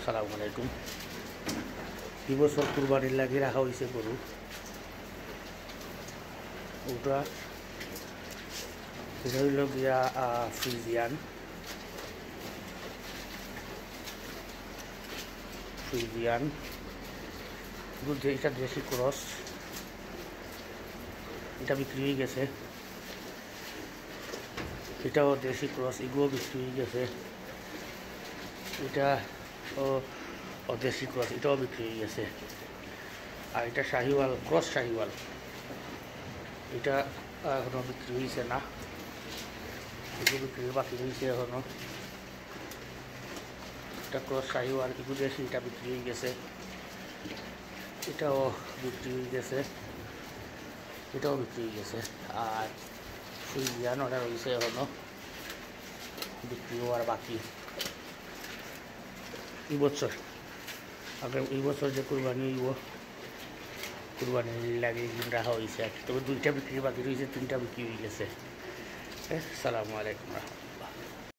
সালামু আলাইকুম। এই বছর কুরবানির লাগি রাখা হয়েছে গরু। ওটা এটা হইল গিয়া ফ্রিজিয়ান এটা দেশি ক্রস, এটা বিক্রি হয়ে গেছে। এটাও দেশি ক্রস, এগুলো বিক্রি হয়ে গেছে। এটা ও দেশি ক্রস, এটাও বিক্রি হয়ে গেছে। আর এটা শাহিওয়াল, ক্রস শাহিওয়াল, এটা এখনো বিক্রি হয়েছে না, এগুলো বিক্রি বাকি হয়েছে এখনো। এটা ক্রস শাহিওয়াল, এগুলো দেশি, এটা বিক্রি হয়ে গেছে। এটাও বিক্রি হয়ে গেছে, এটাও বিক্রি হয়ে গেছে। আর ফ্রিজিয়ান ওটা রয়েছে এখনো, বিক্রি হওয়ার বাকি। এই বছর এই বছর যে কুরবানি হইব, কুরবানির লাগে রাখা হয়েছে আর কি। তবে 2টা বিক্রি বাকি রয়েছে, 3টা বিক্রি হয়ে গেছে। আসসালামু আলাইকুম।